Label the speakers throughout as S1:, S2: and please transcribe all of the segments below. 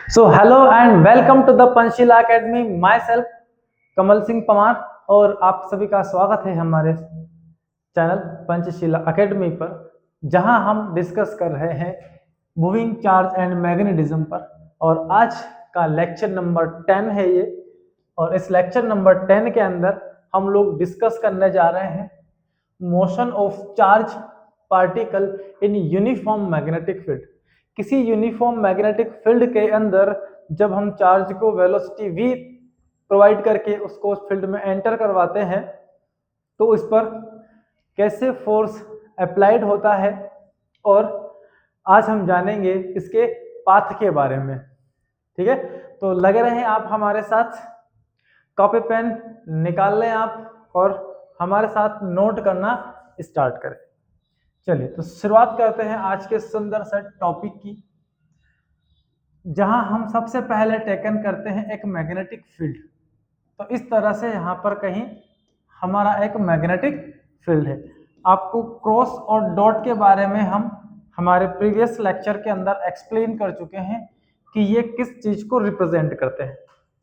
S1: So hello and welcome to the Panchsheela academy. Myself Kamal Singh Pawar और आप सभी का स्वागत है हमारे चैनल पंचशीला एकेडमी पर, जहां हम डिस्कस कर रहे हैं मूविंग चार्ज एंड मैग्नेटिज्म पर। और आज का लेक्चर नंबर 10 है ये। और इस लेक्चर नंबर 10 के अंदर हम लोग डिस्कस करने जा रहे हैं motion of charge particle in uniform magnetic field. किसी यूनिफॉर्म मैग्नेटिक फील्ड के अंदर जब हम चार्ज को वेलोसिटी v प्रोवाइड करके उसको उस फील्ड में एंटर करवाते हैं तो इस पर कैसे फोर्स अप्लाइड होता है, और आज हम जानेंगे इसके पाथ के बारे में। ठीक है, तो लगे रहें आप हमारे साथ, कॉपी पेन निकाल लें आप और हमारे साथ नोट करना स्टार्ट करें। चलिए तो शुरुआत करते हैं आज के सुंदर से टॉपिक की, जहां हम सबसे पहले टेकन करते हैं एक मैग्नेटिक फील्ड। तो इस तरह से यहाँ पर कहीं हमारा एक मैग्नेटिक फील्ड है। आपको क्रॉस और डॉट के बारे में हम हमारे प्रीवियस लेक्चर के अंदर एक्सप्लेन कर चुके हैं कि ये किस चीज को रिप्रेजेंट करते हैं।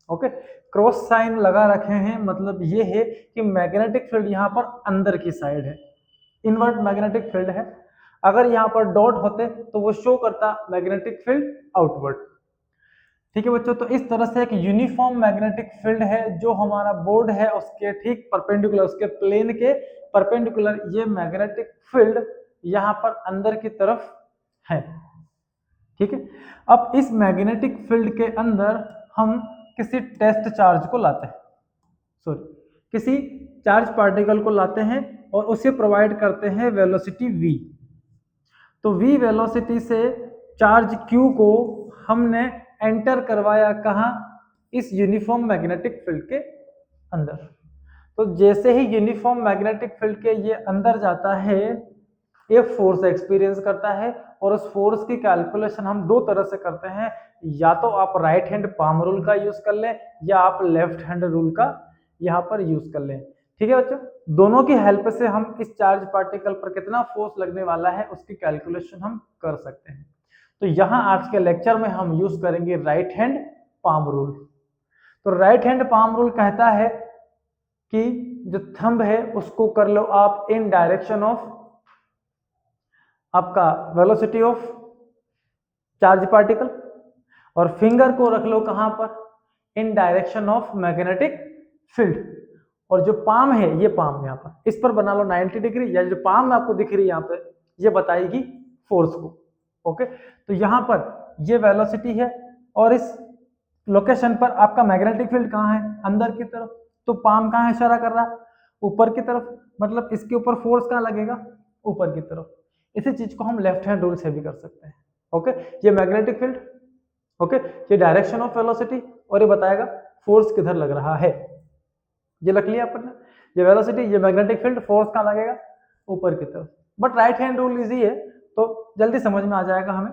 S1: ओके, क्रॉस साइन लगा रखे हैं, मतलब ये है कि मैग्नेटिक फील्ड यहाँ पर अंदर की साइड है, इनवर्ट मैग्नेटिक फील्ड है। अगर यहाँ पर डॉट होते तो वो शो करता मैग्नेटिक फील्ड आउटवर्ड। ठीक है बच्चों, तो इस तरह से एक यूनिफॉर्म मैग्नेटिक फील्ड है जो हमारा बोर्ड है उसके ठीक परपेंडिकुलर, उसके प्लेन के परपेंडिकुलर ये मैग्नेटिक फील्ड यहाँ पर अंदर की तरफ है। ठीक है, अब इस मैग्नेटिक फील्ड के अंदर हम किसी टेस्ट चार्ज को लाते हैं, किसी चार्ज पार्टिकल को लाते हैं और उसे प्रोवाइड करते हैं वेलोसिटी v। तो v वेलोसिटी से चार्ज q को हमने एंटर करवाया कहाँ, इस यूनिफॉर्म मैग्नेटिक फील्ड के अंदर। तो जैसे ही यूनिफॉर्म मैग्नेटिक फील्ड के ये अंदर जाता है, ये फोर्स एक्सपीरियंस करता है। और उस फोर्स की कैलकुलेशन हम दो तरह से करते हैं, या तो आप राइट हैंड पाम रूल का यूज कर लें या आप लेफ्ट हैंड रूल का यहाँ पर यूज कर लें। ठीक है बच्चों, दोनों की हेल्प से हम इस चार्ज पार्टिकल पर कितना फोर्स लगने वाला है उसकी कैलकुलेशन हम कर सकते हैं। तो यहाँ आज के लेक्चर में हम यूज करेंगे राइट हैंड पाम रूल। तो राइट हैंड पाम रूल कहता है कि जो थंब है उसको कर लो आप इन डायरेक्शन ऑफ आपका वेलोसिटी ऑफ चार्ज पार्टिकल, और फिंगर को रख लो कहां पर, इन डायरेक्शन ऑफ मैग्नेटिक फील्ड। और जो पाम है, ये पाम यहाँ पर इस पर बना लो 90 डिग्री, या जो पाम आपको दिख रही है यहाँ पे ये बताएगी फोर्स को। ओके, तो यहाँ पर ये वेलोसिटी है और इस लोकेशन पर आपका मैग्नेटिक फील्ड कहाँ है, अंदर की तरफ। तो पाम कहाँ इशारा कर रहा है, ऊपर की तरफ, मतलब इसके ऊपर फोर्स कहाँ लगेगा, ऊपर की तरफ। इसी चीज को हम लेफ्ट हैंड रूल से भी कर सकते हैं। ओके, ये मैग्नेटिक फील्ड, ओके, ये डायरेक्शन ऑफ वेलोसिटी, और ये बताएगा फोर्स किधर लग रहा है। ये रख लिया अपन ने, ये वेलोसिटी, ये मैग्नेटिक फील्ड, फोर्स कहाँ लगेगा, ऊपर की तरफ। But right hand rule easy है तो जल्दी समझ में आ जाएगा हमें।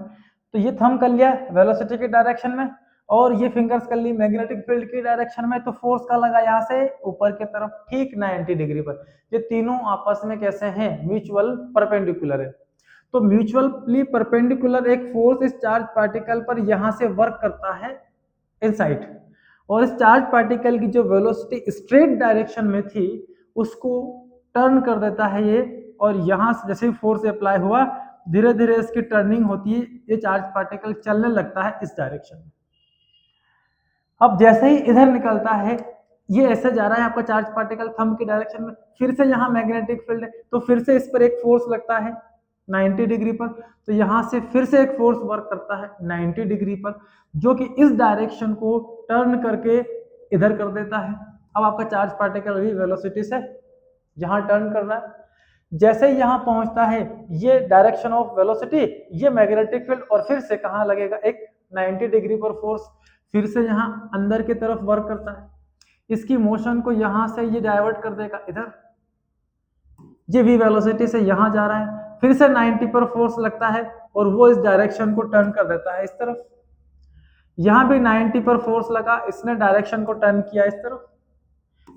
S1: तो ये थंब कर लिया वेलोसिटी के डायरेक्शन में, और ये फिंगर्स कर ली मैग्नेटिक फील्ड की डायरेक्शन में। तो फोर्स का लगा यहाँ से ऊपर की तरफ, ठीक 90 डिग्री पर। ये तीनों आपस में कैसे हैं, म्यूचुअल परपेंडिकुलर है। तो म्यूचुअली परपेंडिकुलर एक फोर्स इस चार्ज पार्टिकल पर यहां से वर्क करता है इनसाइड, और इस चार्ज पार्टिकल की जो वेलोसिटी स्ट्रेट डायरेक्शन में थी उसको टर्न कर देता है ये। और यहां से जैसे ही फोर्स अप्लाई हुआ, धीरे धीरे इसकी टर्निंग होती है, ये चार्ज पार्टिकल चलने लगता है इस डायरेक्शन में। अब जैसे ही इधर निकलता है, ये ऐसे जा रहा है आपका चार्ज पार्टिकल थंब की डायरेक्शन में, फिर से यहाँ मैग्नेटिक फील्ड है तो फिर से इस पर एक फोर्स लगता है 90 डिग्री पर। तो यहाँ से फिर से एक फोर्स वर्क करता है 90 डिग्री पर, जो कि इस डायरेक्शन को टर्न करके इधर कर देता है। अब आपका चार्ज पार्टिकल भी वेलोसिटी से यहाँ टर्न कर रहा है। जैसे ही यहाँ पहुंचता है, ये डायरेक्शन ऑफ वेलोसिटी, ये मैग्नेटिक फील्ड, और फिर से कहाँ लगेगा, एक 90 डिग्री पर फोर्स फिर से यहाँ अंदर की तरफ वर्क करता है। इसकी मोशन को यहाँ से ये डाइवर्ट कर देगा इधर, ये v वेलोसिटी से यहाँ जा रहा है, फिर से 90 पर फोर्स लगता है और वो इस डायरेक्शन को टर्न कर देता है इस तरफ। यहाँ भी 90 पर फोर्स लगा, इसने डायरेक्शन को टर्न किया इस तरफ।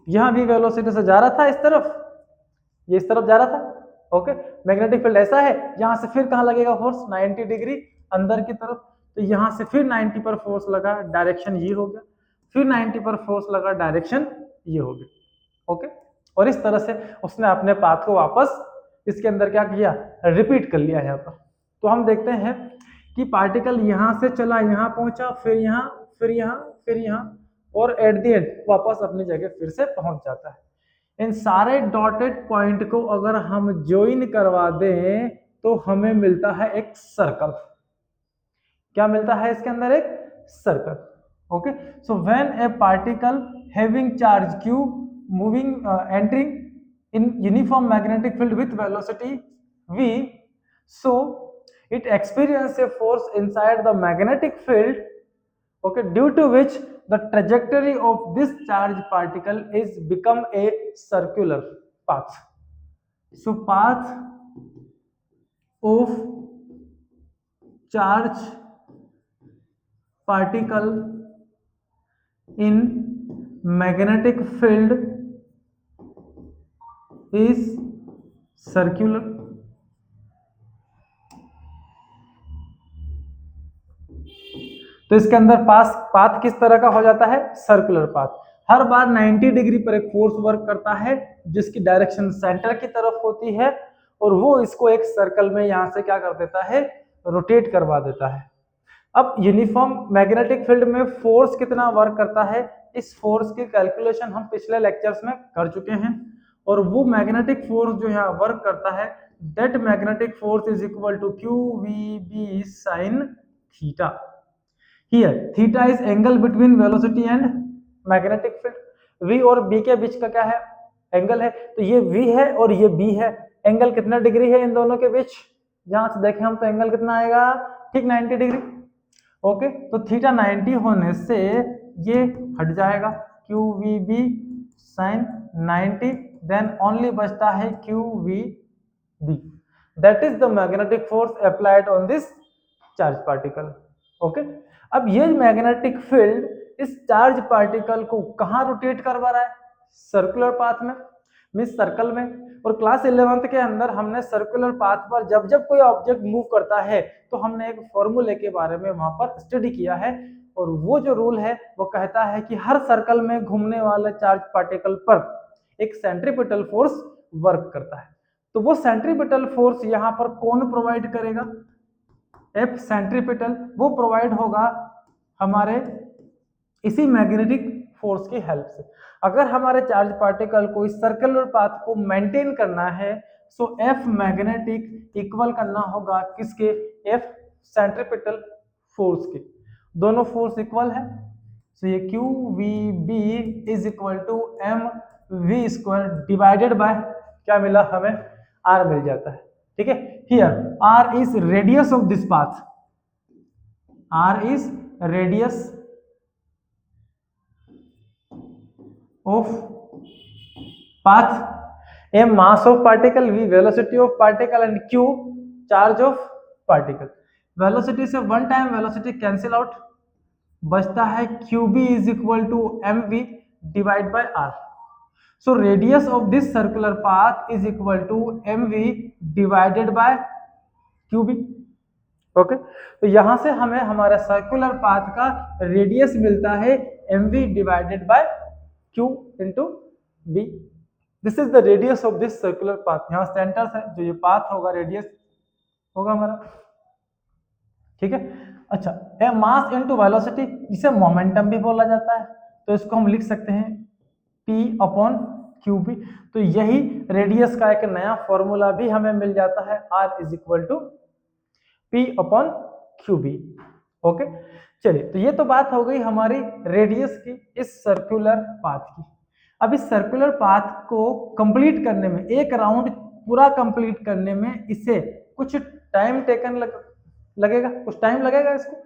S1: यहाँ भी वेलोसिटी से जा रहा था इस तरफ, ये इस तरफ जा रहा था। ओके, मैग्नेटिक फील्ड ऐसा है, यहाँ से फिर कहाँ लगेगा फोर्स, 90 डिग्री अंदर की तरफ। तो यहाँ से फिर 90 पर फोर्स लगा, डायरेक्शन ये हो गया, फिर 90 पर फोर्स लगा, डायरेक्शन ये हो गया। ओके, और इस तरह से उसने अपने पाथ को वापस इसके अंदर क्या किया, रिपीट कर लिया यहाँ पर। तो हम देखते हैं कि पार्टिकल यहाँ से चला, यहाँ पहुंचा, फिर यहाँ, फिर यहाँ, फिर यहाँ, और एट द एंड वापस अपनी जगह फिर से पहुंच जाता है। इन सारे डॉटेड पॉइंट को अगर हम ज्वाइन करवा दें तो हमें मिलता है एक सर्कल। क्या मिलता है इसके अंदर, एक circle. Okay, so when A particle having charge q moving entering in uniform magnetic field with velocity v, so it experiences a force inside the magnetic field, okay, due to which the trajectory of this charged particle is become a circular path. So path of charge particle in magnetic field is circular. तो इसके अंदर path किस तरह का हो जाता है, circular path. हर बार 90 degree पर एक फोर्स वर्क करता है जिसकी डायरेक्शन सेंटर की तरफ होती है, और वो इसको एक सर्कल में यहां से क्या कर देता है, रोटेट करवा देता है। अब यूनिफॉर्म मैग्नेटिक फील्ड में फोर्स कितना वर्क करता है, इस फोर्स की कैलकुलेशन हम पिछले लेक्चर्स में कर चुके हैं, और वो मैग्नेटिक फोर्स जो यहाँ वर्क करता है, that magnetic force is equal to q v b sine theta. Here theta is angle between velocity and magnetic field. v और b के बीच का क्या है, एंगल है। तो ये v है और ये b है, एंगल कितना डिग्री है इन दोनों के बीच, यहां से देखें हम तो एंगल कितना आएगा, ठीक 90 डिग्री। ओके, तो थीटा 90 होने से ये हट जाएगा, q v b sine 90, then only बचता है q v b, that is the magnetic force applied on this charge particle. Okay, अब ये मैग्नेटिक फील्ड इस चार्ज पार्टिकल को कहाँ रोटेट करवा रहा है, सर्कुलर पाथ में, मींस सर्कल में। और क्लास 11th के अंदर हमने सर्कुलर पाथ पर जब जब कोई ऑब्जेक्ट मूव करता है तो हमने एक फॉर्मूले के बारे में वहां पर स्टडी किया है, और वो जो रूल है वो कहता है कि हर सर्कल में घूमने वाले चार्ज पार्टिकल पर एक सेंट्रीपिटल फोर्स वर्क करता है। तो वो सेंट्रीपिटल फोर्स यहाँ पर कौन प्रोवाइड करेगा, एफ सेंट्रीपिटल, वो प्रोवाइड होगा हमारे इसी मैग्नेटिक फोर्स की हेल्प से। अगर हमारे चार्ज पार्टिकल को इस सर्कुलर पाथ को मेंटेन करना है, सो एफ मैग्नेटिक इक्वल करना होगा किसके, एफ सेंट्रीपिटल फोर्स के। दोनों फोर्स इक्वल है, सो ये q v b is equal to m v square divided by क्या मिला हमें, आर मिल जाता है। ठीक है, here r is radius of this path, r is radius of path, m mass of particle, v velocity of particle, and q charge of particle। velocity से one time velocity cancel out, बचता है qb is equal to mv divide by r। So radius of this circular path is equal to mv divided by qb। Okay, तो यहां से हमें हमारा circular path का radius मिलता है mv divided by q into b. This is the radius of this circular path. यहाँ centre से जो ये पाथ होगा रेडियस होगा हमारा, ठीक है। अच्छा, ए मास इनटू वेलोसिटी, इसे मोमेंटम भी बोला जाता है, तो इसको हम लिख सकते हैं p अपॉन क्यू बी। तो यही रेडियस का एक नया फॉर्मूला भी हमें मिल जाता है, r is equal to p upon q b. Okay, चलिए, तो ये तो बात हो गई हमारी रेडियस की इस सर्कुलर पाथ की। अब इस सर्कुलर पाथ को कंप्लीट करने में, एक राउंड पूरा कंप्लीट करने में इसे कुछ टाइम टेकन लगेगा, कुछ टाइम लगेगा इसको।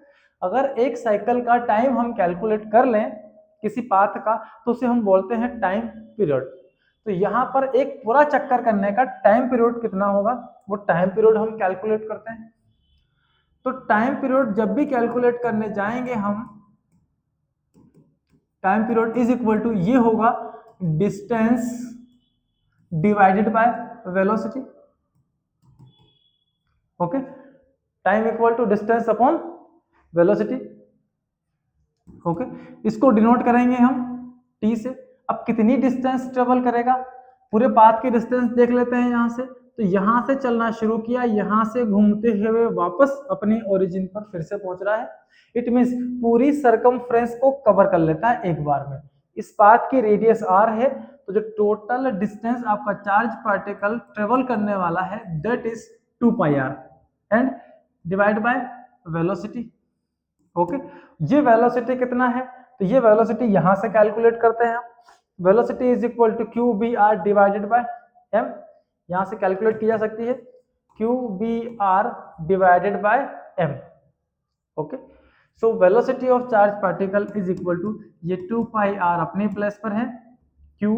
S1: अगर एक साइकिल का टाइम हम कैलकुलेट कर लें किसी पाथ का, तो उसे हम बोलते हैं टाइम पीरियड। तो यहाँ पर एक पूरा चक्कर करने का टाइम पीरियड कितना होगा, वो टाइम पीरियड हम कैलकुलेट करते हैं। तो टाइम पीरियड जब भी कैलकुलेट करने जाएंगे हम, time period is equal to ये होगा distance divided by velocity. Okay, time equal to distance upon velocity. Okay, इसको डिनोट करेंगे हम t से। अब कितनी डिस्टेंस ट्रेवल करेगा, पूरे पाथ की डिस्टेंस देख लेते हैं यहाँ से। तो यहाँ से चलना शुरू किया, यहाँ से घूमते हुए वापस अपनी ओरिजिन पर फिर से पहुंच रहा है। इट मीन्स पूरी सरकमफ्रेंस को कवर कर लेता है एक बार में। इस पाथ की रेडियस r है, तो जो टोटल डिस्टेंस आपका चार्ज पार्टिकल ट्रेवल करने वाला है that is 2 pi r and divide by velocity. Okay, ये वेलोसिटी कितना है, तो ये वेलोसिटी यहां से कैलकुलेट करते हैं। Velocity is equal to q B r divided by m, यहां से कैलकुलेट की जा सकती है q B r divided by m. Okay, so velocity of charge particle is equal to ये 2 पाई आर अपने प्लेस पर है, q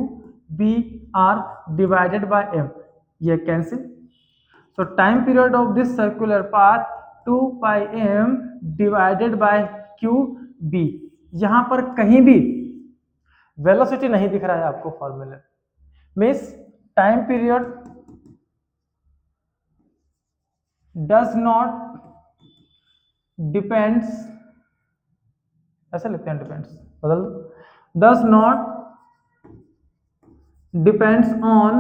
S1: B r divided by m, ये cancel. So time period of this circular path 2 pi m divided by q B. यहां पर कहीं भी velocity नहीं दिख रहा है आपको फॉर्मूले, means time period does not depends, ऐसे लिखते हैं डिपेंड्स, बदल दो, does not depends on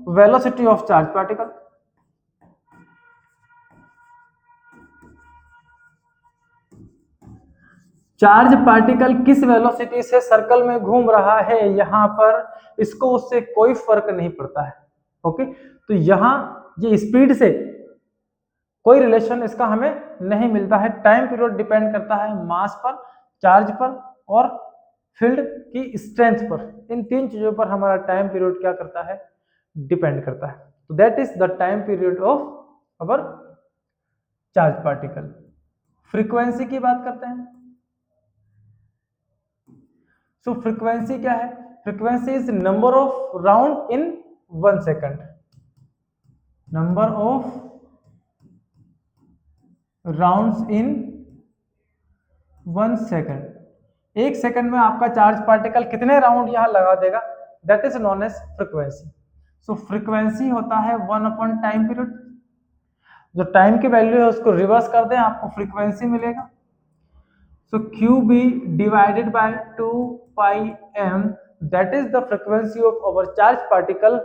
S1: velocity of charge particle. Charge particle किस वेलोसिटी से सर्कल में घूम रहा है यहां पर, इसको उससे कोई फर्क नहीं पड़ता है। ओके, तो यहां ये स्पीड से कोई रिलेशन इसका हमें नहीं मिलता है। टाइम पीरियड डिपेंड करता है मास पर, चार्ज पर और फील्ड की स्ट्रेंथ पर। इन तीन चीजों पर हमारा टाइम पीरियड क्या करता है, डिपेंड करता है। तो that is the time period of our charge particle. Frequency की बात करते हैं। सो फ्रीक्वेंसी क्या है, frequency is number of round in 1 second, number of rounds in 1 second. 1 second में आपका चार्ज पार्टिकल कितने राउंड यहां लगा देगा, that is known as frequency. So frequency होता है 1 अपॉन टाइम पीरियड। जो टाइम की वैल्यू है उसको रिवर्स कर दें, आपको फ्रीक्वेंसी मिलेगा। So q B divided by 2 pi m, that is the frequency of our charge particle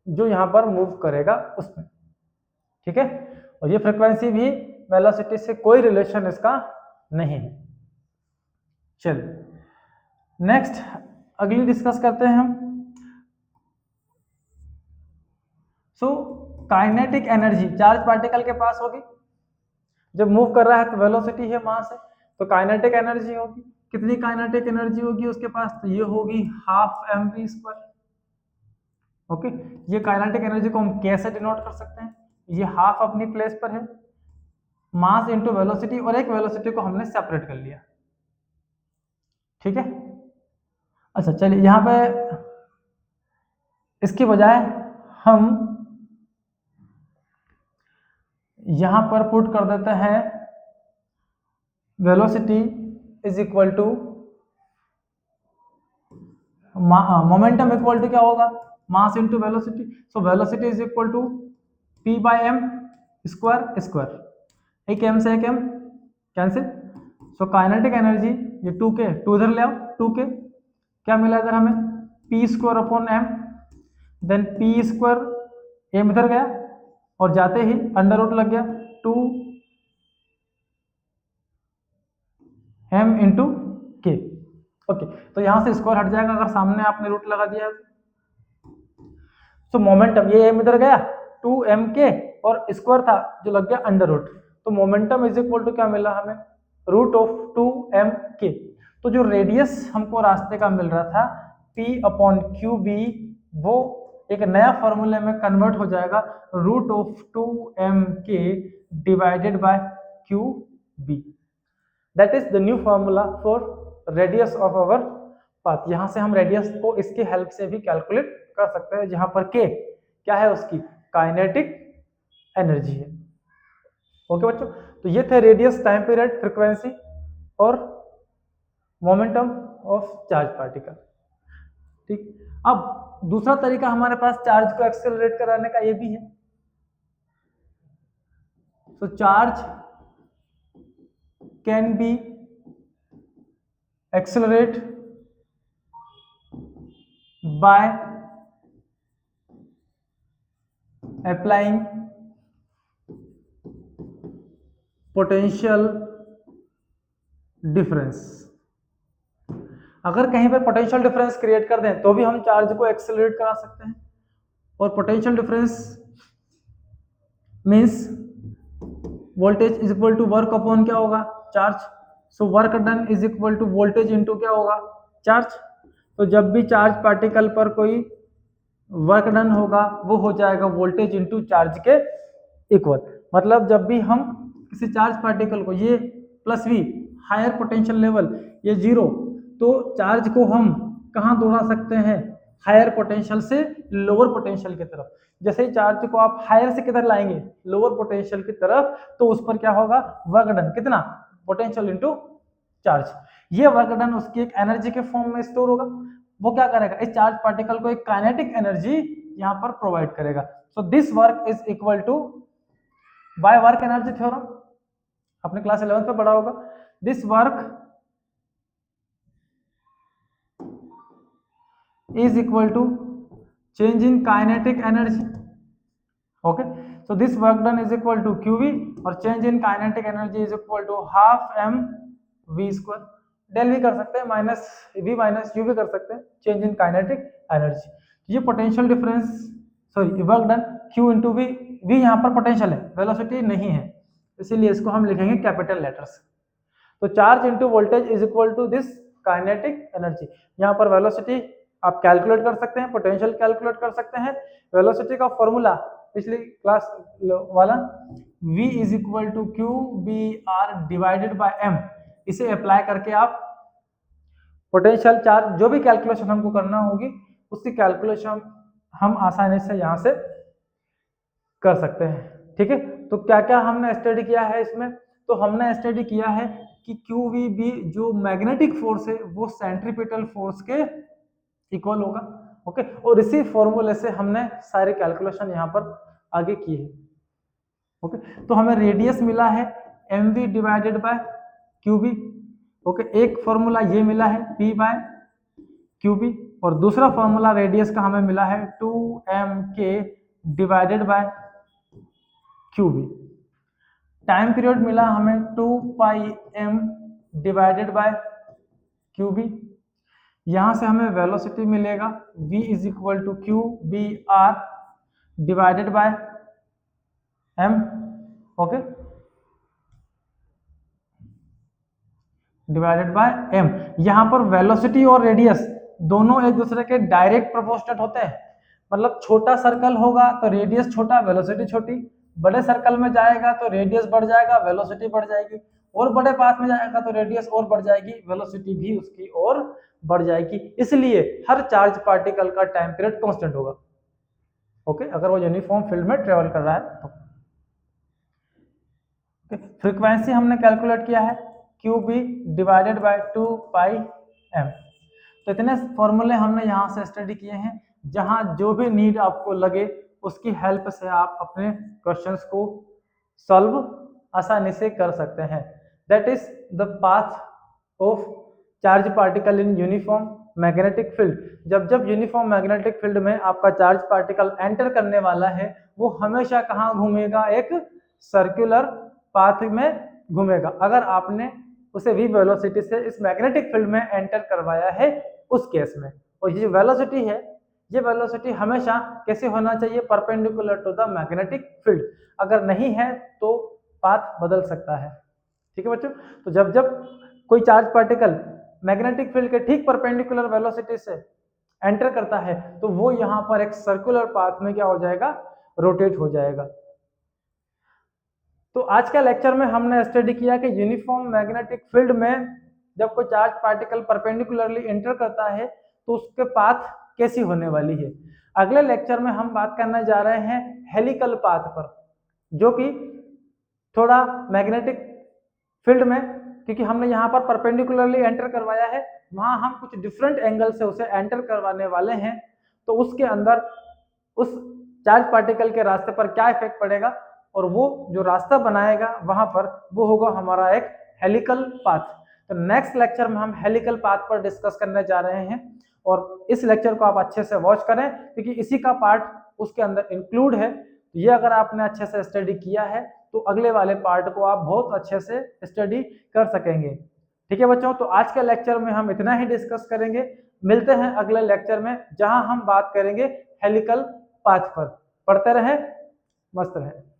S1: जो यहां पर मूव करेगा उसमें। ठीक है, और ये फ्रीक्वेंसी भी वेलोसिटी से कोई रिलेशन इसका नहीं है। चलिए नेक्स्ट अगली डिस्कस करते हैं हम। सो काइनेटिक एनर्जी चार्ज पार्टिकल के पास होगी, जब मूव कर रहा है तो वेलोसिटी है मास है, तो काइनेटिक एनर्जी होगी। कितनी काइनेटिक एनर्जी होगी उसके पास, तो ये होगी half m v square. Okay, ये काइनेटिक एनर्जी को हम कैसे डिनोट कर सकते हैं, ये हाफ अपनी प्लेस पर है, मास इनटू वेलोसिटी, और एक वेलोसिटी को हमने सेपरेट कर लिया। ठीक है, अच्छा चलिए यहां पे इसकी बजाय हम यहां पर पुट कर देते हैं velocity is equal to momentum equal to क्या होगा, mass into velocity. So velocity is equal to p by m square square, एक m से एक m cancel. So kinetic energy ये 2k, 2 इधर ले आओ, 2k क्या मिला इधर हमें, p square upon m, then p square m इधर गया और जाते ही अंडर रूट लग गया 2 m इंटू k। ओके, तो यहां से स्क्वायर हट जाएगा अगर सामने आपने रूट लगा दिया। तो मोमेंटम ये m इधर गया 2mk और स्क्वायर था जो लग गया अंडर रूट, तो मोमेंटम इज इक्वल टू क्या मिला हमें, रूट ऑफ 2mk। तो जो रेडियस हमको रास्ते का मिल रहा था p अपॉन क्यू बी, वो एक नया फॉर्मूले में कन्वर्ट हो जाएगा root of 2mk divided by q b. That is the new formula for radius of our path. यहां से हम रेडियस को इसकी हेल्प से भी कैलकुलेट कर सकते हैं, जहां पर k क्या है, उसकी काइनेटिक एनर्जी है। ओके बच्चों, तो ये थे रेडियस, टाइम पीरियड, फ्रीक्वेंसी और मोमेंटम ऑफ चार्ज पार्टिकल। ठीक, अब दूसरा तरीका हमारे पास चार्ज को एक्सेलरेट कराने का ये भी है। तो charge can be accelerate by applying potential difference. अगर कहीं पर पोटेंशियल डिफरेंस क्रिएट कर दें तो भी हम चार्ज को एक्सेलरेट करा सकते हैं। और potential difference means voltage is equal to work upon क्या होगा, charge. So work done is equal to voltage into क्या होगा, चार्ज। तो जब भी चार्ज पार्टिकल पर कोई वर्क डन होगा वो हो जाएगा वोल्टेज इनटू चार्ज के इक्वल। मतलब जब भी हम किसी चार्ज पार्टिकल को, ये plus v higher potential level, ये जीरो, तो चार्ज को हम कहाँ दौड़ा सकते हैं, हायर पोटेंशियल से लोअर पोटेंशियल की तरफ। जैसे ही चार्ज को आप हायर से किधर लाएंगे, लोअर पोटेंशियल की तरफ, तो उस पर क्या होगा, वर्क डन कितना, पोटेंशियल इनटू चार्ज। ये वर्क डन उसकी एक एनर्जी के फॉर्म में स्टोर होगा। वो क्या करेगा, इस चार्ज पार्टिकल को एक काइनेटिक एनर्जी यहाँ पर प्रोवाइड करेगा। So this work is equal to, by work energy theorem अपने क्लास 11 पे पढ़ा होगा, this work is equal to change in kinetic energy. Okay, so this work done is equal to qv और change in kinetic energy is equal to half m v square। डेल भी कर सकते हैं, माइनस v माइनस u भी कर सकते हैं, चेंज इन काइनेटिक एनर्जी। ये potential difference, sorry work done q into v, v यहाँ पर पोटेंशियल है, वेलोसिटी नहीं है, इसीलिए इसको हम लिखेंगे कैपिटल लेटर्स। तो charge into voltage is equal to this kinetic energy. यहाँ पर वेलोसिटी आप कैलकुलेट कर सकते हैं, पोटेंशियल कैलकुलेट कर सकते हैं। वेलोसिटी का फॉर्मूला पिछली क्लास वाला v is equal to q B r divided by m, इसे अप्लाई करके आप पोटेंशियल चार्ज जो भी कैलकुलेशन हमको करना होगी उसकी कैलकुलेशन हम आसानी से यहाँ से कर सकते हैं। ठीक है, तो क्या क्या हमने स्टडी किया है इसमें, तो हमने स्टडी किया है कि क्यू वी बी जो मैग्नेटिक फोर्स है वो सेंट्रीपिटल फोर्स के इक्वल होगा। ओके, और इसी फॉर्मूले से हमने सारी कैलकुलेशन यहाँ पर आगे की है। ओके, तो हमें रेडियस मिला है m v divided by q b. Okay, एक फॉर्मूला ये मिला है पी बाय क्यू बी, और दूसरा फॉर्मूला रेडियस का हमें मिला है 2m k divided by q b. Time period मिला हमें 2 pi m divided by q B. यहां से हमें वेलोसिटी मिलेगा v is equal to q B r divided by m। Okay, divided by m। यहां पर वेलोसिटी और रेडियस दोनों एक दूसरे के डायरेक्ट प्रोपोर्शनल होते हैं। मतलब छोटा सर्कल होगा तो रेडियस छोटा, वेलोसिटी छोटी। बड़े सर्कल में जाएगा तो रेडियस बढ़ जाएगा, वेलोसिटी बढ़ जाएगी। और बड़े पाथ में जाएगा तो रेडियस और बढ़ जाएगी, वेलोसिटी भी उसकी और बढ़ जाएगी। इसलिए हर चार्ज पार्टिकल का टाइम पीरियड कांस्टेंट होगा। ओके, अगर वो यूनिफॉर्म फील्ड में ट्रेवल कर रहा है तो। फ्रीक्वेंसी हमने कैलकुलेट किया है q B divided by 2 pi m. तो इतने फॉर्मूले हमने यहाँ से स्टडी किए हैं, जहाँ जो भी नीड आपको लगे उसकी हेल्प से आप अपने क्वेश्चंस को सॉल्व आसानी से कर सकते हैं। That is the path of charge particle in uniform magnetic field. जब जब यूनिफॉर्म मैग्नेटिक फील्ड में आपका चार्ज पार्टिकल एंटर करने वाला है वो हमेशा कहाँ घूमेगा, एक सर्कुलर पाथ में घूमेगा। अगर आपने उसे v वेलोसिटी से इस मैग्नेटिक फील्ड में एंटर करवाया है उस केस में। और ये जो वेलोसिटी है, ये वेलोसिटी हमेशा कैसे होना चाहिए, perpendicular to the magnetic field. अगर नहीं है तो पाथ बदल सकता है। ठीक है बच्चों, तो जब जब कोई चार्ज पार्टिकल मैग्नेटिक फील्ड के ठीक परपेंडिकुलर वेलोसिटी से एंटर करता है तो वो यहाँ पर एक सर्कुलर पाथ में क्या हो जाएगा, रोटेट हो जाएगा। तो आज का लेक्चर में हमने स्टडी किया कि यूनिफॉर्म मैग्नेटिक फील्ड में जब कोई चार्ज पार्टिकल परपेंडिकुलरली एंटर करता है तो उसके पाथ कैसी होने वाली है। अगले लेक्चर में हम बात करने जा रहे हैं हेलिकल पाथ पर, जो कि थोड़ा मैग्नेटिक फील्ड में, क्योंकि हमने यहाँ पर परपेंडिकुलरली एंटर करवाया है, वहां हम कुछ डिफरेंट एंगल से उसे एंटर करवाने वाले हैं। तो उसके अंदर उस चार्ज पार्टिकल के रास्ते पर क्या इफेक्ट पड़ेगा और वो जो रास्ता बनाएगा वहां पर वो होगा हमारा एक हेलिकल पाथ। तो नेक्स्ट लेक्चर में हम हेलिकल पाथ पर डिस्कस करने जा रहे हैं और इस लेक्चर को आप अच्छे से वॉच करें क्योंकि इसी का पार्ट उसके अंदर इंक्लूड है। ये अगर आपने अच्छे से स्टडी किया है तो अगले वाले पार्ट को आप बहुत अच्छे से स्टडी कर सकेंगे। ठीक है बच्चों, तो आज के लेक्चर में हम इतना ही डिस्कस करेंगे। मिलते हैं अगले लेक्चर में जहां हम बात करेंगे हेलिकल पाथ पर। पढ़ते रहें, मस्त रहें।